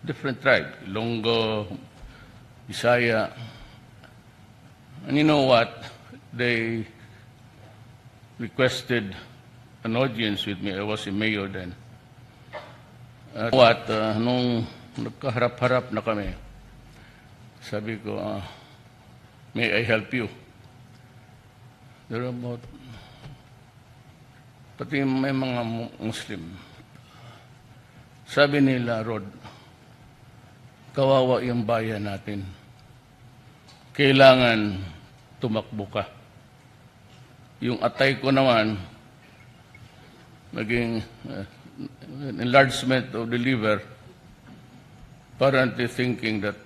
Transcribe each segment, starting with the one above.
different tribe, Ilonggo, Bisaya. And you know what? They requested an audience with me. I was a mayor then. Nung nagkaharap-harap na kami, sabi ko, may I help you? There are about, pati may mga Muslim. Sabi nila, Rod, kawawa yung bayan natin. Kailangan tumakbo ka. Yung atay ko naman, naging enlargement of the liver, apparently thinking that,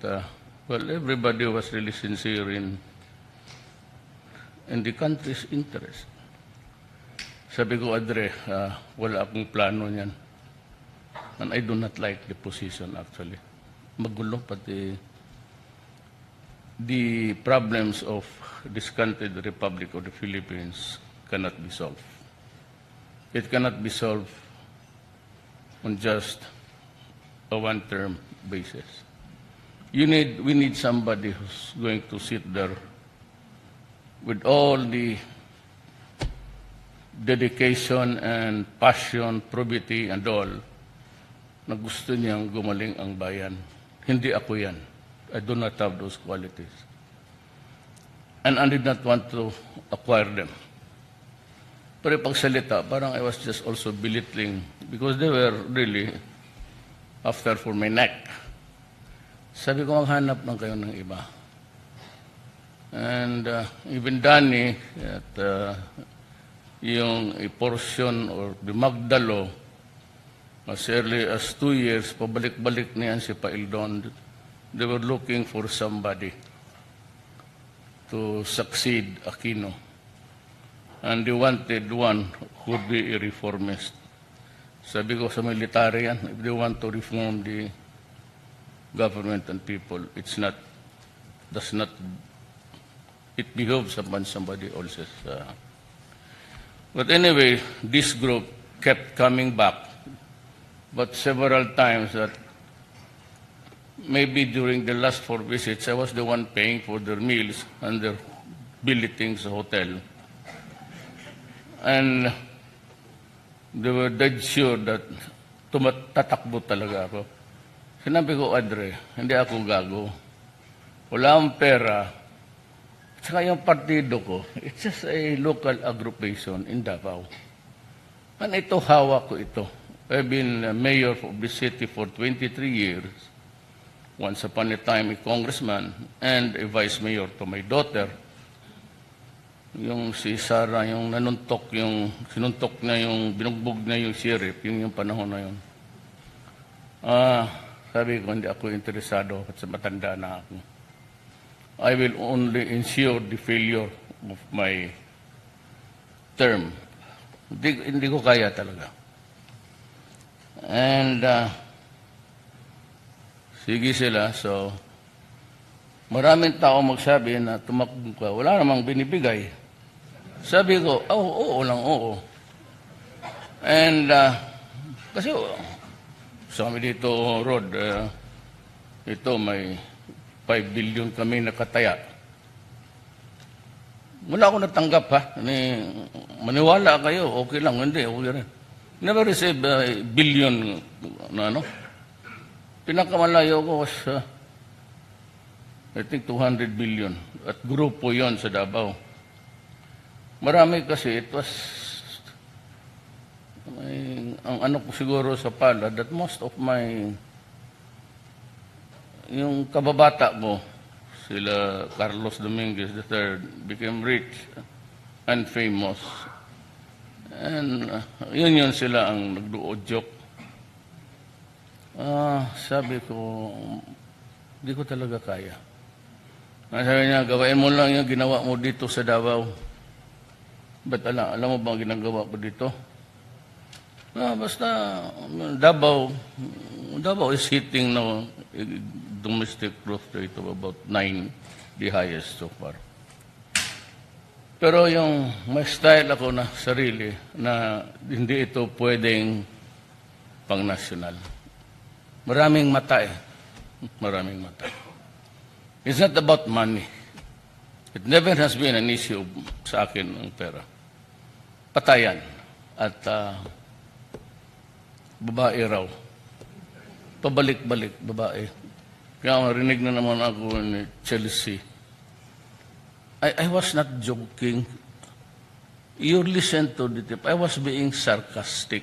well, everybody was really sincere in the country's interest. Sabi ko, Adre, wala akong plano niyan. And I do not like the position, actually. Magulo, pati the problems of this country, the Republic of the Philippines, cannot be solved. It cannot be solved on just a one-term basis. We need somebody who's going to sit there with all the dedication and passion, probity, and all, na gusto niyang gumaling ang bayan. Hindi ako yan. I do not have those qualities. And I did not want to acquire them. Pero pagsalita, parang I was just also belittling because they were really after for my neck. Sabi ko, maghanap lang kayo ng iba. And even Danny, at yung a portion or the Magdalo, as early as 2 years, pabalik-balik niyan si Paildon. They were looking for somebody to succeed Aquino. And they wanted one who would be a reformist. Sabi ko sa military yan, if they want to reform the government and people, it behoves upon somebody else's. But anyway, this group kept coming back, but several times that maybe during the last 4 visits, I was the one paying for their meals and their billeting sa hotel. And they were dead sure that tatakbo talaga ako. Sinabi ko, Adre, hindi ako gago. Wala akong pera. Saka yung partido ko, it's just a local aggregation in Davao. And ito, hawak ko ito. I've been mayor of the city for 23 years. Once upon a time, a congressman and a vice mayor to my daughter. Yung si Sarah, yung sinuntok na yung, binugbog na yung sheriff, yung panahon na yun. Sabi ko, hindi ako interesado at sa matanda na ako. I will only ensure the failure of my term. Hindi ko kaya talaga. And sige sila, so maraming tao magsabi na tumakbo ka, wala namang binibigay. Sabi ko, oo lang, oo. And kasi sa kami dito, Rod, ito may 5 billion kami nakataya. Wala ako natanggap, ha? Maniwala kayo, okay lang, hindi, okay rin. Never received a billion na ano. Pinakamalayo ko was, I think, 200 billion. At grupo yon sa Davao. Marami kasi, it was, ang ano ko siguro sa palad, that most of my, yung kababata ko, sila Carlos Dominguez III, became rich and famous. And yun sila ang nagduodyok. Sabi ko, hindi ko talaga kaya. Sabi niya, gawain mo lang yung ginawa mo dito sa Davao. Ba't alam mo ba ang ginagawa ko dito? Basta Davao is hitting now a domestic growth rate of about 9, the highest so far. Pero yung may style ako na sarili na hindi ito pwedeng pang-national. Maraming mata eh. maraming mata. It's not about money. It never has been an issue sa akin ang pera. Patayan at babae raw. Pabalik-balik, babae. Kaya marinig na naman ako ni Chelsea. I was not joking. You listen to the tip. I was being sarcastic.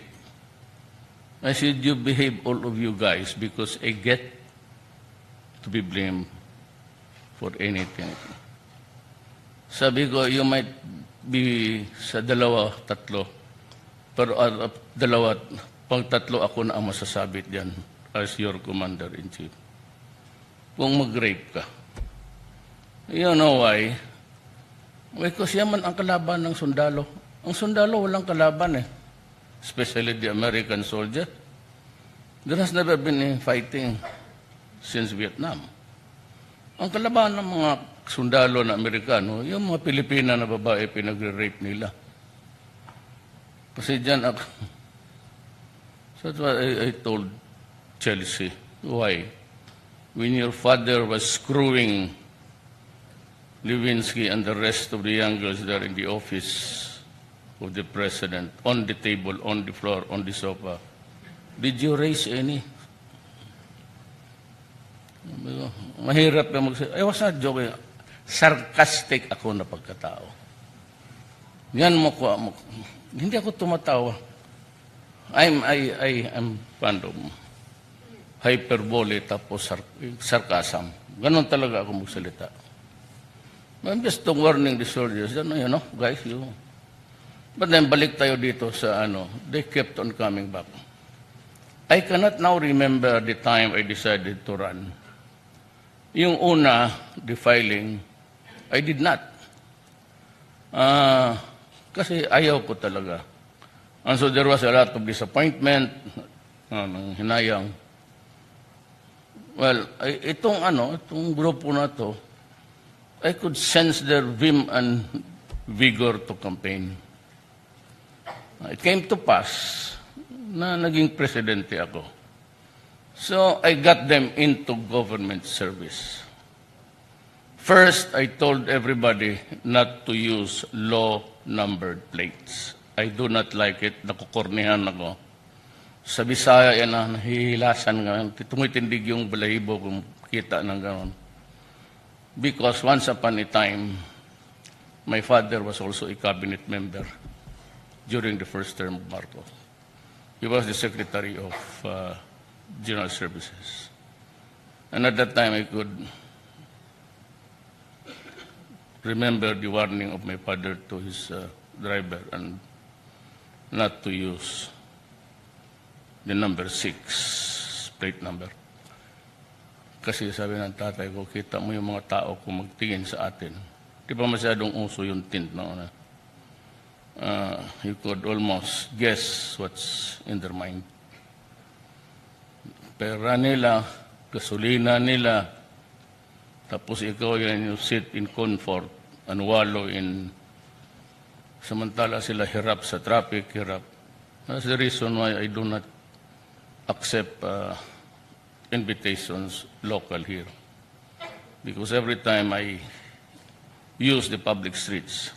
I said, you behave, all of you guys, because I get to be blamed for anything. Sabi ko, you might be sa dalawa, tatlo, pero dalawa, pang tatlo ako na ang masasabit diyan as your commander-in-chief. Kung mag-rape ka. You know why? Because yaman ang kalaban ng sundalo. Ang sundalo walang kalaban eh. Especially the American soldier. There has never been any fighting since Vietnam. Ang kalaban ng mga sundalo na Amerikano, yung mga Pilipina na babae pinagre-rape nila. Kasi dyan ako. So that's what I told Chelsea. Why? When your father was screwing Lewinsky and the rest of the young girls there in the office of the president, on the table, on the floor, on the sofa, did you raise any? Mahirap na magsabi. I was not joking. Sarcastic ako na pagkatao. Yan mo ko. Hindi ako tumatawa. I'm fond of hyperbole tapos sarcasm. Ganon talaga ako magsalita. I'm just warning the soldiers, you know, guys, you. But then balik tayo dito sa they kept on coming back. I cannot now remember the time I decided to run. Yung una, the filing, I did not. Kasi ayaw ko talaga. And so there was a lot of disappointment, hinayang. Well, itong grupo na to, I could sense their vim and vigor to campaign. It came to pass na naging presidente ako. So I got them into government service. First, I told everybody not to use low-numbered plates. I do not like it. Nakukornihan ako. Sa Bisaya, yan na, nahihilasan nga. Tumitindig yung balahibo kung kita ng gano'n. Because once upon a time, my father was also a cabinet member during the first term of Marcos. He was the Secretary of General Services. And at that time, I could remember the warning of my father to his driver and not to use the number 6, plate number. Kasi sabi ng tatay ko, kita mo yung mga tao kung magtingin sa atin. Di ba masyadong uso yung tint na you could almost guess what's in their mind. Pera nila, gasolina nila, tapos ikaw yan, you sit in comfort and wallow in, samantala sila hirap sa traffic, hirap. That's the reason why I do not accept invitations local here. Because every time I use the public streets,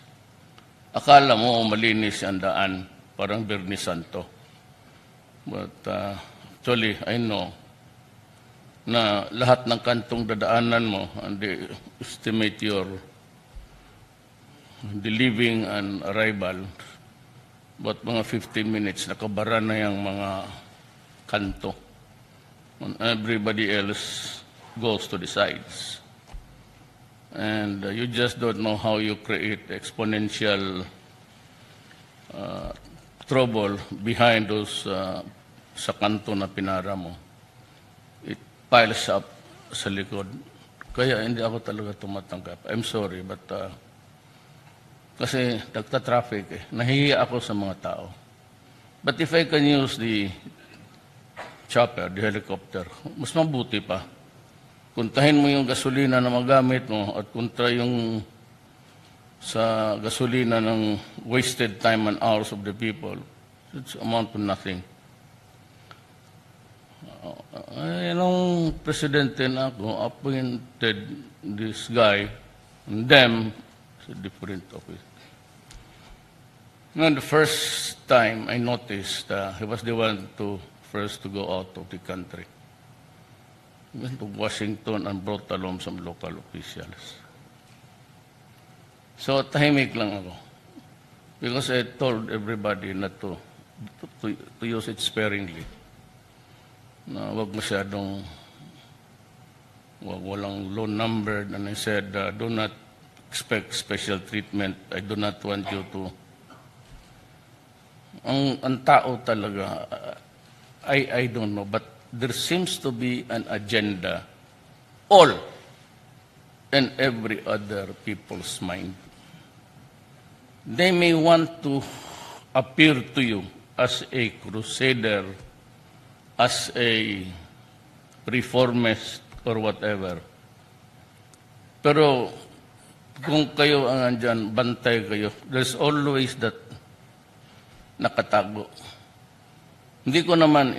akala mo malinis ang daan, parang Bernie Santo. But actually, I know na lahat ng kantong dadaanan mo, and they estimate your the leaving and arrival, but mga 15 minutes, nakabara na yung mga kanto. And everybody else goes to the sides. And you just don't know how you create exponential trouble behind those sa kanto na pinara mo. It piles up sa likod. Kaya hindi ako talaga tumatanggap. I'm sorry, but kasi nagta-traffic eh. Nahihiya ako sa mga tao. But if I can use the chopper, the helicopter, mas mabuti pa. Kuntahin mo yung gasolina na magamit mo at kunta yung sa gasolina ng wasted time and hours of the people. It's amount to nothing. Nung presidente na ako, appointed this guy and them sa different office. And the first time I noticed he was the one first to go out of the country. He went to Washington and brought along some local officials. So tahimik lang ako. Because I told everybody not to use it sparingly. Na wag masyadong walang low number. And I said, do not expect special treatment. I do not want you to. Ang tao talaga, I don't know, but there seems to be an agenda all and every other people's mind. They may want to appear to you as a crusader, as a reformist, or whatever. Pero kung kayo ang andyan, bantay kayo, there's always that nakatago. Hindi ko naman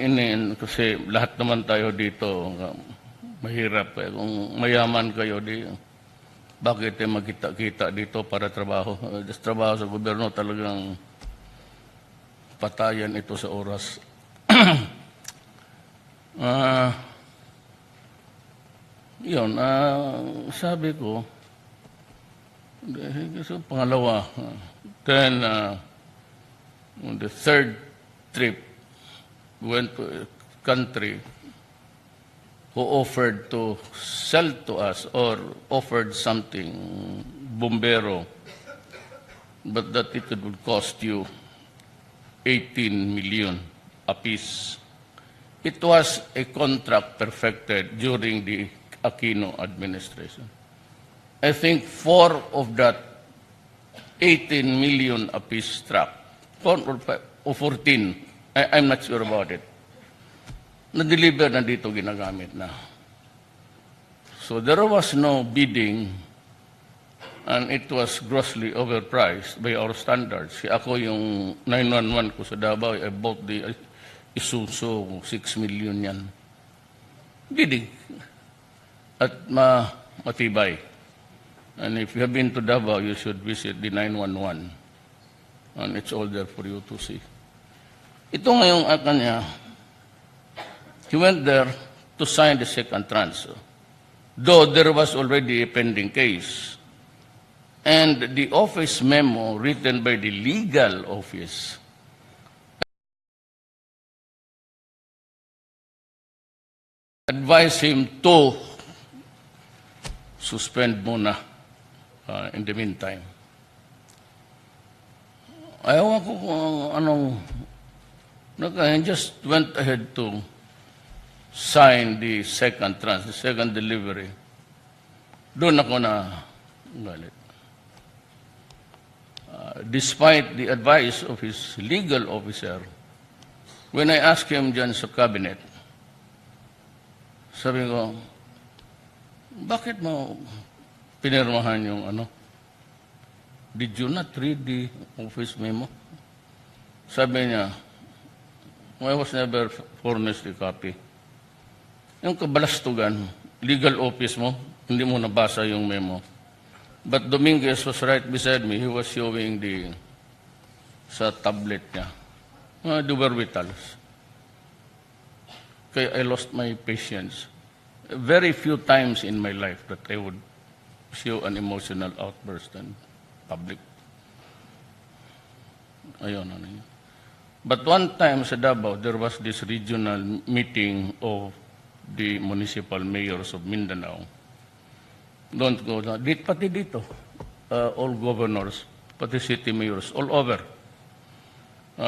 kasi lahat naman tayo dito, mahirap. Kung mayaman kayo, bakit magkita-kita dito para trabaho? Trabaho sa gobyerno talagang patayan ito sa oras. Yun, sabi ko, pangalawa, then on the third trip, went to a country who offered to sell to us or offered something, bombero, but that it would cost you 18 million apiece. It was a contract perfected during the Aquino administration. I think 4 of that 18 million apiece truck, 4 or 14, I'm not sure about it, na-deliver na dito ginagamit na. So there was no bidding and it was grossly overpriced by our standards. Ako yung 911 ko sa Davao, I bought the Isuzu, 6 million yan. Bidding. At matibay. And if you have been to Davao, you should visit the 911. And it's all there for you to see. Ito ngayong kanya, he went there to sign the second tranche. Though there was already a pending case. And the office memo written by the legal office advised him to suspend muna in the meantime. Ayaw ko kung anong, I just went ahead to sign the second tranche, the second delivery. Doon ako na galit. Despite the advice of his legal officer, when I asked him dyan sa cabinet, sabi ko, bakit mo pinirmahan yung ano? Did you not read the office memo? Sabi niya, I was never furnished a copy. Yung kabalastugan, legal office mo, hindi mo nabasa yung memo. But Dominguez was right beside me. He was showing sa tablet niya. The wherewithals. Kaya I lost my patience. Very few times in my life that I would show an emotional outburst in public. Ayun, ano yun. But one time sa Davao, there was this regional meeting of the municipal mayors of Mindanao. Don't go down. Pati dito, all governors, pati city mayors, all over.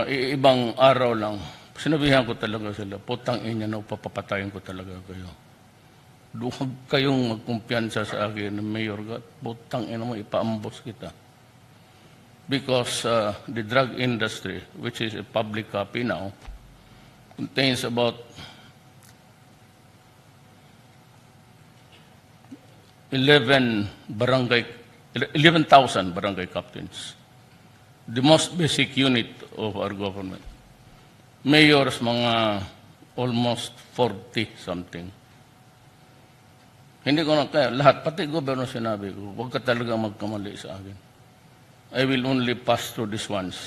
Ibang araw lang, sinabihan ko talaga sila, putang ina na, papapatayin ko talaga kayo. Huwag kayong magkumpiyansa sa akin, mayor, putang ina mo, ipaambos kita. Because the drug industry, which is a public copy now, contains about 11,000 barangay captains. The most basic unit of our government. Mayors, mga almost 40-something. Hindi ko na kaya. Lahat, pati gobyerno sinabi ko, huwag ka talaga magkamali sa akin. I will only pass through this once.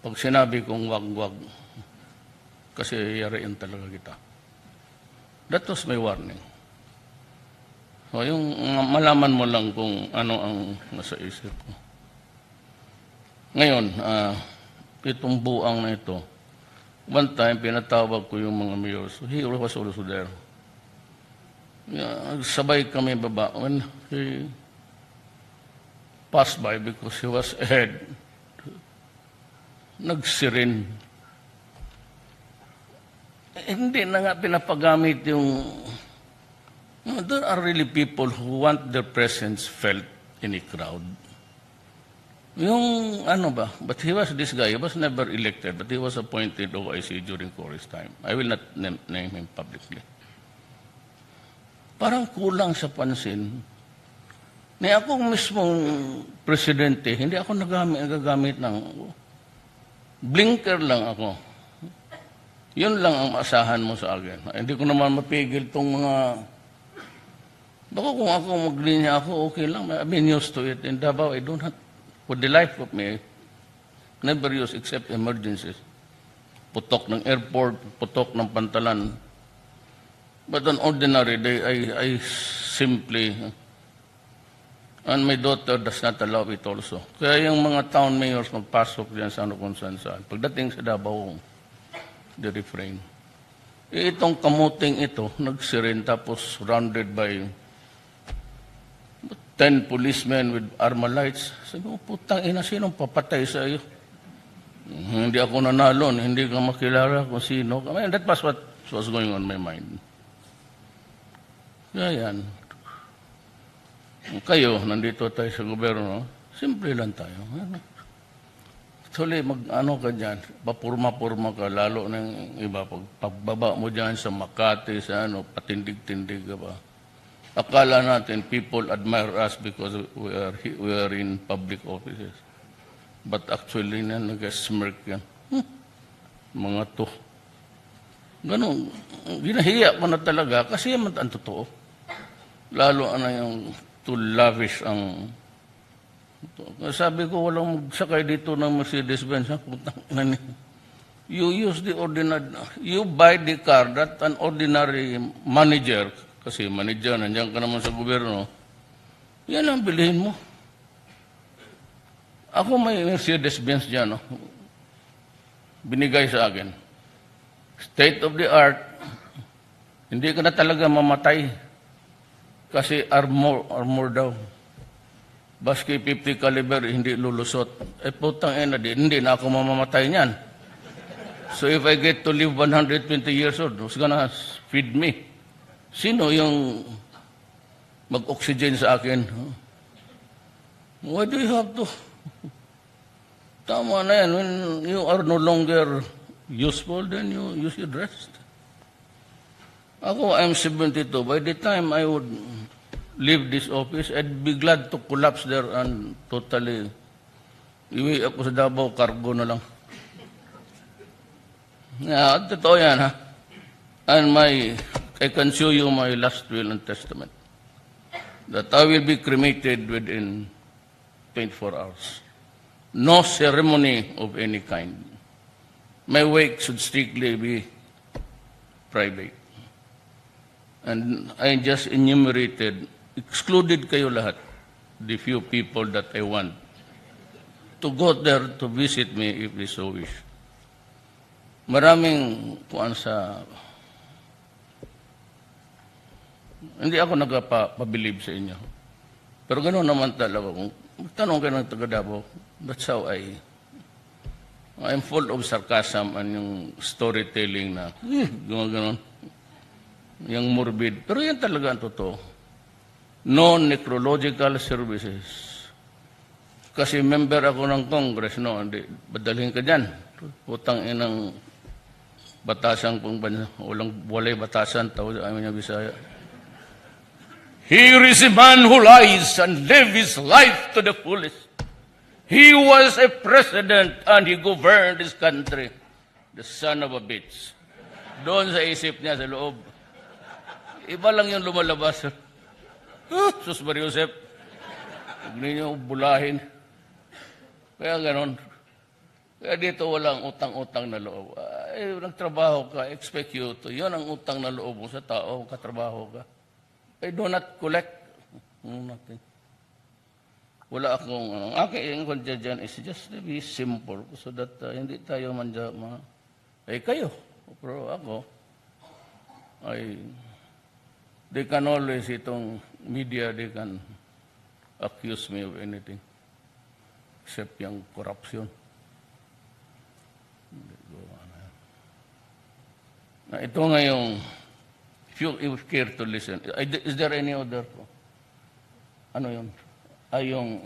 Pag sinabi kong wag, kasi yariin talaga kita. That was my warning. So, yung malaman mo lang kung ano ang nasa isip ko. Ngayon, itong buang na ito, one time, pinatawag ko yung mga mayors. So, he was also there. Sabay kami baba. When he passed by because he was ahead, nagsirin. Hindi na nga pinapagamit yung... There are really people who want their presence felt in a crowd. Yung ano ba, but he was this guy, he was never elected, but he was appointed OIC during Cory's time. I will not name him publicly. Parang kulang sa pansin. Ni ako mismong presidente, hindi ako nagagamit ng blinker lang ako. Yun lang ang maasahan mo sa akin. Hindi ko naman mapigil tong mga... Baka kung ako maglinya ako, okay lang. I've been used to it. In Davao, I don't have, for the life of me, never use except emergencies. Putok ng airport, putok ng pantalan. But on ordinary day, I simply, and my daughter does not allow it also. Kaya yung mga town mayors magpasok diyan sa ano kung saan. Pagdating sa Davao, the refrain. Itong kamuting ito, nagsirin tapos surrounded by 10 policemen with Armalites. Sabi ko, putang ina, sinong papatay sa iyo? Hindi ako nanalo, hindi ka makilala kung sino. I mean, that was what was going on in my mind. Kaya yan. Kayo, nandito tayo sa gobyerno, simple lang tayo. Actually, mag-ano ka dyan, papurma-purma ka, lalo ng iba. Pagbaba mo dyan sa Makati, sa ano, patindig-tindig ka ba. Akala natin, people admire us because we are in public offices. But actually, nag-smirk yan. Mga to. Ganun, ginahiya ko na talaga kasi yan ang totoo. Lalo na yung too lavish ang... Sabi ko, walang magsakay dito ng Mercedes-Benz. You use the ordinary... You buy the car that an ordinary manager, kasi manager, nandiyan ka naman sa gobyerno, yan ang bilhin mo. Ako may Mercedes-Benz dyan, no? Binigay sa akin. State of the art, hindi ka na talaga mamatay. Kasi armor daw. Baski 50 caliber, hindi lulusot. Eh putang ina, hindi na ako mamamatay niyan. So if I get to live 120 years old, who's gonna feed me? Sino yung mag-oxygen sa akin? Why do you have to? Tama na yan. When you are no longer useful, then you should rest. Ako, I'm 72. By the time I would leave this office, I'd be glad to collapse there and totally iwi ako sa Davao, cargo na lang. Yeah, totoo yan, ha? And I can show you my last will and testament that I will be cremated within 24 hours. No ceremony of any kind. My wake should strictly be private. And I just enumerated, excluded kayo lahat, the few people that I want to go there to visit me if they so wish. Maraming kuan sa... Hindi ako nagpabilib sa inyo. Pero gano'n naman talaga. Kung magtanong kayo ng taga-Davao, that's how I'm full of sarcasm and yung storytelling na, gano'n. Yung morbid. Pero yan talaga ang totoo. No necrological services. Kasi member ako ng Congress, no? Hindi, badalhin ka dyan. Putang inang batasan kung bansa. Walay batasan, tawag sa amin yung Bisaya. Here is a man who lies and lives his life to the fullest. He was a president and he governed this country. The son of a bitch. Doon sa isip niya sa loob. Iba lang yung lumalabas. Sus Maria Josep, huwag ninyo bulahin. Kaya ganon. Kaya dito walang utang-utang na loob. Nagtrabaho ka, expect you to. Yun ang utang na loob mo sa tao, katrabaho ka. Do not collect. Nothing. Wala akong, aking konsya dyan is just to be simple so that hindi tayo manja, kayo. Pero ako, they can always, itong media, they can accuse me of anything except yung corruption. Na ito nga yung, if you care to listen, is there any other? Ano yun? Yung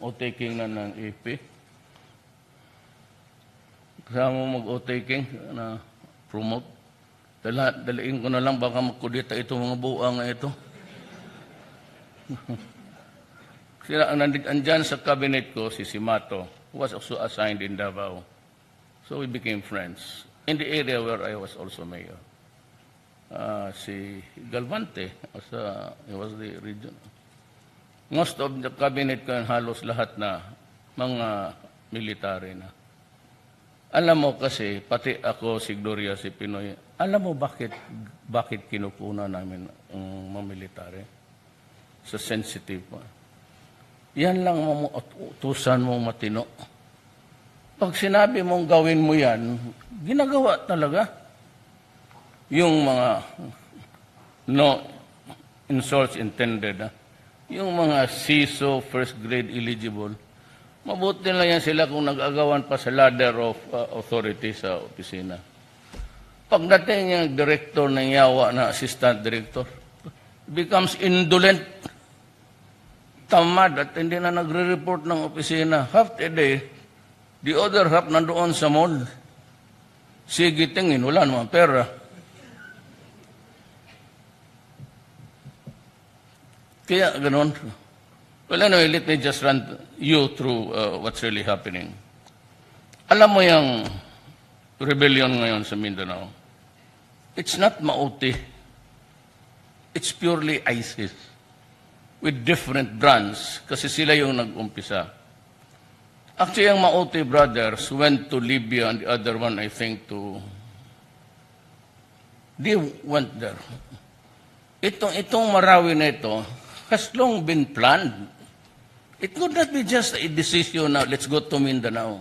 o-taking na ng AP. Kasama mo mag-o-taking na promote. Daliin ko na lang, baka magkudita itong mga buang na ito. Andyan sa cabinet ko, si Simato, who was also assigned in Davao. So we became friends. In the area where I was also mayor. Si Galvante, he was the region. Most of the cabinet ko, halos lahat na mga military na. Alam mo kasi, pati ako, si Gloria, si Pinoy, alam mo bakit kinukuna namin ang mga military? Sa sensitive pa. Yan lang utusan mo matino. Pag sinabi mong gawin mo yan, ginagawa talaga. Yung mga no insults intended, yung mga CISO, first grade eligible, mabuti lang yan sila kung nag-agawan pa sa ladder of authority sa opisina. Pagdating yung director ng yawa na assistant director, becomes indolent, tamad at hindi na nagre-report ng opisina. Half a day, the other half nandoon sa mall. Sige, tingin, wala naman pera. Kaya ganon. Well, anyway, let me just run you through what's really happening. Alam mo yung rebellion ngayon sa Mindanao? It's not Mauti. It's purely ISIS with different brands kasi sila yung nag-umpisa. Actually, ang Mauti brothers went to Libya and the other one, I think, they went there. Itong Marawi na ito has long been planned. It could not be just a decision now, let's go to Mindanao.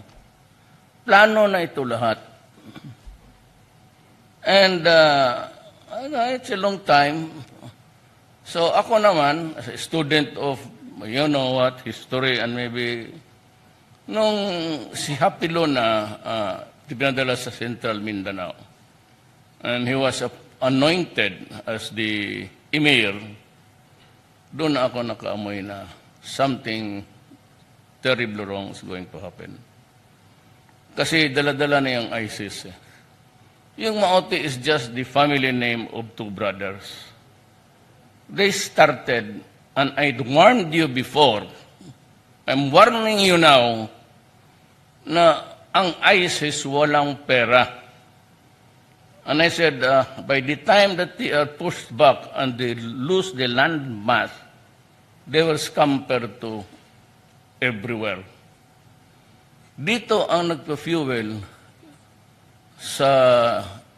Plano na ito lahat. And it's a long time. So ako naman, as a student of, you know what, history and maybe, nung si Hapilo na pinadala sa Central Mindanao, and he was anointed as the mayor, doon ako nakaamoy na something terribly wrong is going to happen. Kasi dala-dala na yung ISIS. Yung Mauti is just the family name of two brothers. They started, and I warned you before, I'm warning you now, na ang ISIS walang pera. And I said, by the time that they are pushed back and they lose the land mass, they will scamper to everywhere. Dito ang nagpa-fuel sa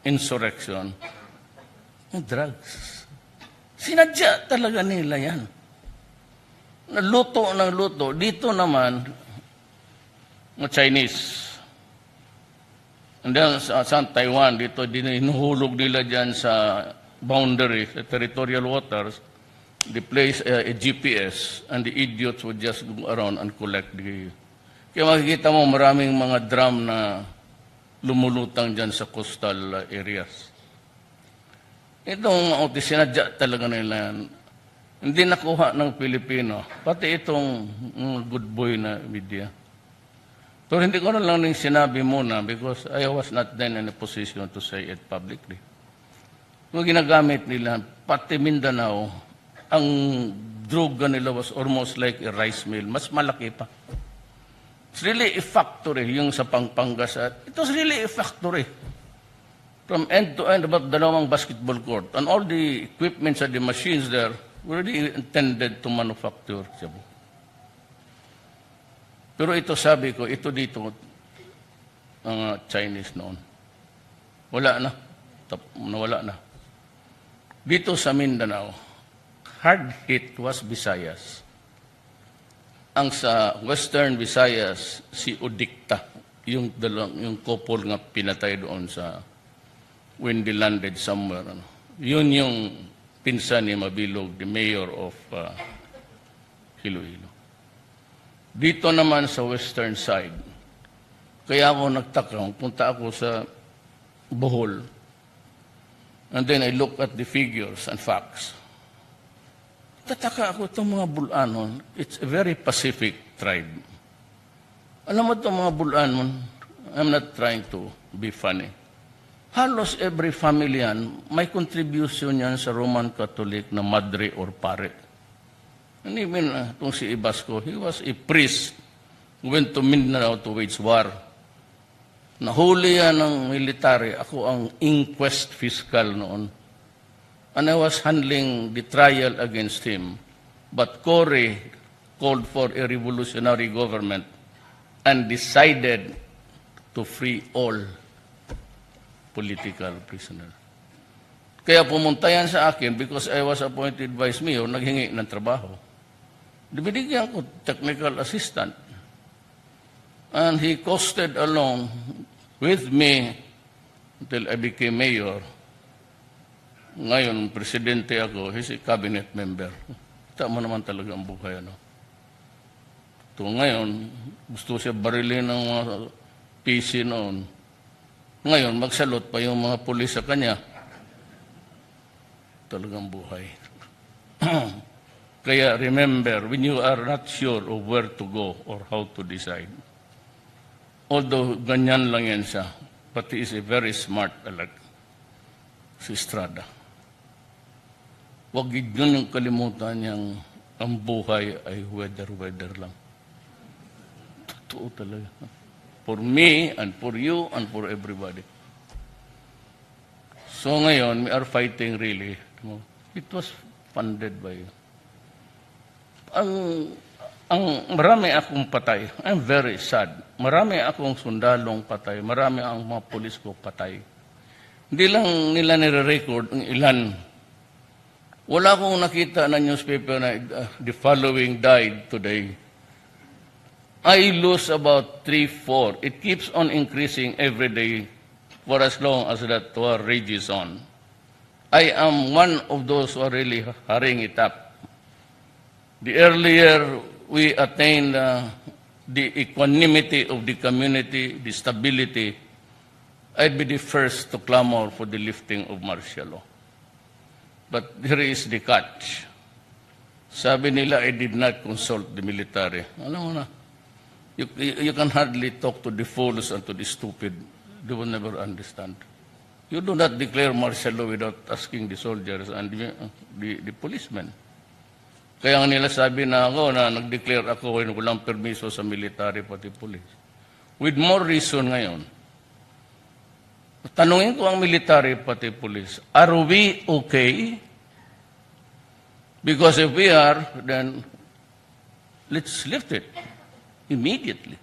insurrection, drugs. Sinadya talaga nila yan. Naluto ng luto. Dito naman, mga Chinese. And then sa Taiwan, dito dinuhulog nila dyan sa boundary, sa territorial waters. They place a GPS and the idiots would just go around and collect the... Kaya makikita mo maraming mga drum na lumulutang dyan sa coastal areas. Itong sinadya talaga nila yan. Hindi nakuha ng Pilipino. Pati itong good boy na media. Pero hindi ko na lang sinabi muna because I was not then in a position to say it publicly. Kung ginagamit nila, pati Mindanao, ang droga nila was almost like a rice mill. Mas malaki pa. It's really a factory, yung sa Pampangas. It was really a factory. from end to end about dalawang basketball court. And all the equipments and the machines there were really intended to manufacture shabu. Pero ito sabi ko, ito dito, ang Chinese noon. Wala na. Nawala na. Dito sa Mindanao, hard hit was Visayas. Ang sa Western Visayas, si Udikta, yung couple nga pinatay doon sa when they landed somewhere. Yun yung pinsan ni Mabilog, the mayor of Iloilo. Dito naman sa western side, kaya ako nagtaka, punta ako sa Bohol, and then I look at the figures and facts. Tataka ako itong mga Bulanon, it's a very Pacific tribe. Alam mo itong mga Bulanon, I'm not trying to be funny. Halos every family yan, may contribution yan sa Roman Catholic na madre or pare. And even itong si Ibasco, he was a priest who went to Mindanao to wage war. Nahuli yan ng military. Ako ang inquest fiscal noon. And I was handling the trial against him. But Cory called for a revolutionary government and decided to free all political prisoners. Kaya pumunta yan sa akin because I was appointed vice mayor, naghingi ng trabaho. Binigyan ko technical assistant. And he coasted along with me until I became mayor. Ngayon, presidente ako, he's a cabinet member. Tama naman talaga ang buhay. Ano? Ito ngayon, gusto siya barilin ng mga PC noon. Ngayon, magsalot pa yung mga pulis sa kanya. Talagang buhay. Kaya remember, when you are not sure of where to go or how to decide, although ganyan lang yan siya, but he is a very smart alag, si Estrada. Huwag yun yung kalimutan niyang ang buhay ay weather lang. Totoo talaga. For me, and for you, and for everybody. So ngayon, we are fighting really. It was funded by marami akong patay. I'm very sad. Marami akong sundalong patay. Marami ang mga pulis ko patay. Hindi lang nila nire-record ang ilan. Wala akong nakita na newspaper na the following died today. I lose about 3, 4. It keeps on increasing every day for as long as that war rages on. I am one of those who are really hurrying it up. The earlier we attain the equanimity of the community, the stability, I'd be the first to clamor for the lifting of martial law. But there is the catch. Sabi nila, I did not consult the military. Alam mo na, you can hardly talk to the fools and to the stupid. They will never understand. You do not declare martial law without asking the soldiers and the policemen. Kaya nga nila sabi na ako na nag-declare ako na walang permiso sa military pati police. With more reason ngayon, tanungin ko ang military pati police, are we okay? Because if we are, then let's lift it immediately.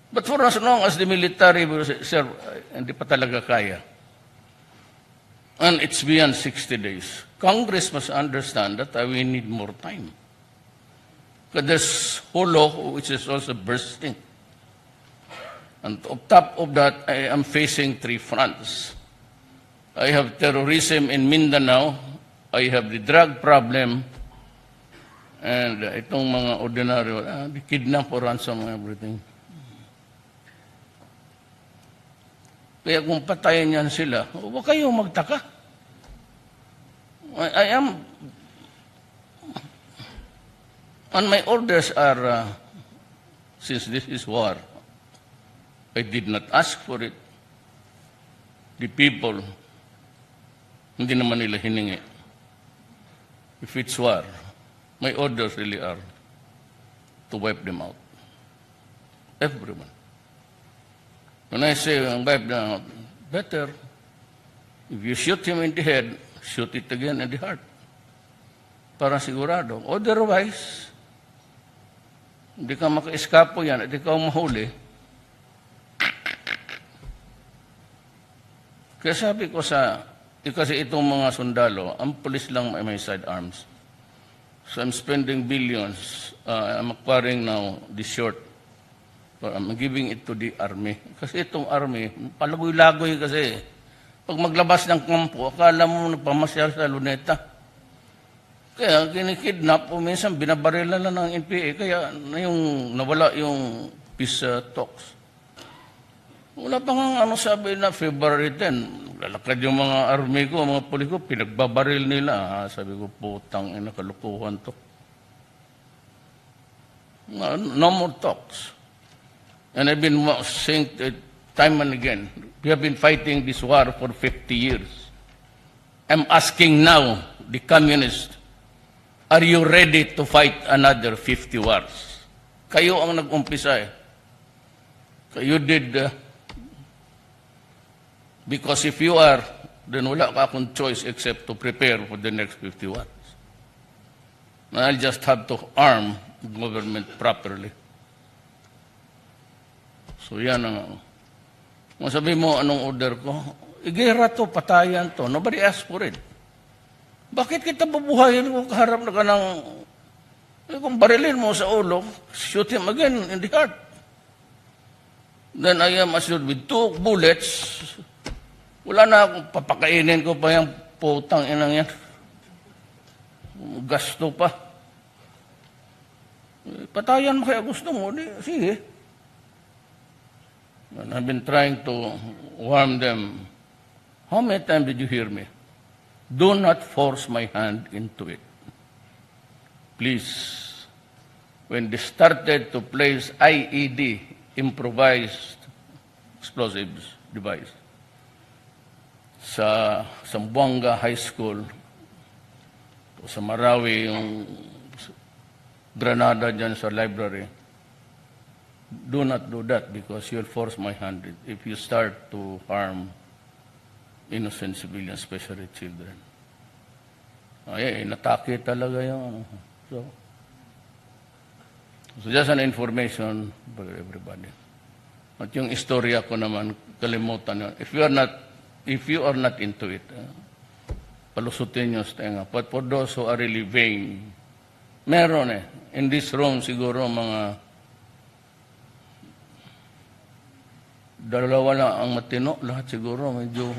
But for as long as the military will say, sir, hindi pa talaga kaya. And it's beyond 60 days. Congress must understand that we need more time. Because there's holo, which is also bursting. And on top of that, I am facing 3 fronts. I have terrorism in Mindanao. I have the drug problem. And itong mga ordinaryo, the kidnap or ransom and everything. Kaya kung patayin yan sila, huwag kayong magtaka. I am, and my orders are, since this is war, I did not ask for it. The people, hindi naman nila hiningi. If it's war, my orders really are to wipe them out. Everyone. When I say wipe them out, better If you shoot him in the head, shoot it again in the heart. Para sigurado. Otherwise, hindi ka maka-eskapo yan at ikaw mahuli. Kaya sabi ko kasi itong mga sundalo, ang pulis lang may sidearms. So I'm spending billions. I'm acquiring now the short. I'm giving it to the army. Kasi itong army, palagoy-lagoy kasi. Pag maglabas ng kampo, akala mo nagpamasyal sa luneta. Kaya kinikidnap o minsan binabarila na ng NPA. Kaya nawala yung peace talks. Wala pa nga sabi na February 10. Lalakad yung mga army ko, mga pulis ko, pinagbabaril nila. Sabi ko, putang ina, kalukuhan to. No more talks. And I've been saying it time and again, we have been fighting this war for 50 years. I'm asking now, the communists, are you ready to fight another 50 wars? Kayo ang nag-umpisa eh. Kayo did, because if you are, then wala ka akong choice except to prepare for the next 50 wars. And I'll just have to arm the government properly. So yan ang, kung sabi mo anong order ko, igera to, patayan to, nobody asked for it. Bakit kita bubuhayin kung kaharap na ka ng, kung barilin mo sa ulo, shoot him again in the heart. Then I am assured with 2 bullets, wala na akong papakainin ko pa yung putang inang yan. Gasto pa. Patayan mo kaya gusto mo, sige. And I've been trying to warn them. How many times did you hear me? Do not force my hand into it. Please. When they started to place IED, improvised explosives device, sa Zamboanga High School, sa Marawi, yung granada dyan sa library, do not do that because you'll force my hand if you start to harm innocent civilians, especially children. Ay, inatake talaga yung So just an information for everybody. At yung istorya ko naman, kalimutan nyo. If you are not into it, palusutin nyo sa tenga. But for those who are really vain, meron in this room siguro mga dalawa lang ang matino, lahat siguro medyo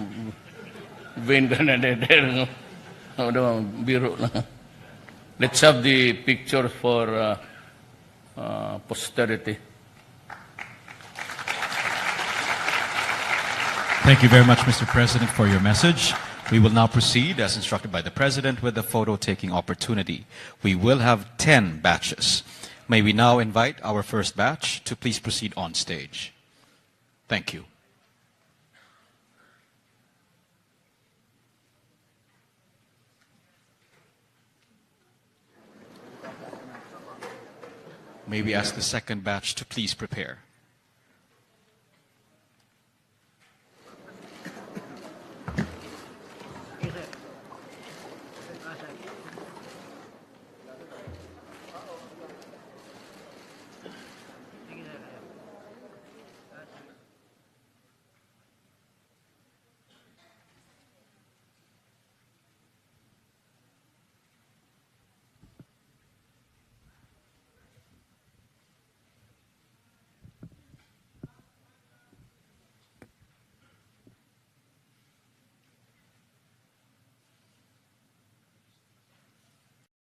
vain ka na there. Biro lang. Let's have the picture for posterity. Thank you very much, Mr. President, for your message. We will now proceed, as instructed by the President, with the photo-taking opportunity. We will have 10 batches. May we now invite our first batch to please proceed on stage. Thank you. May we ask the second batch to please prepare.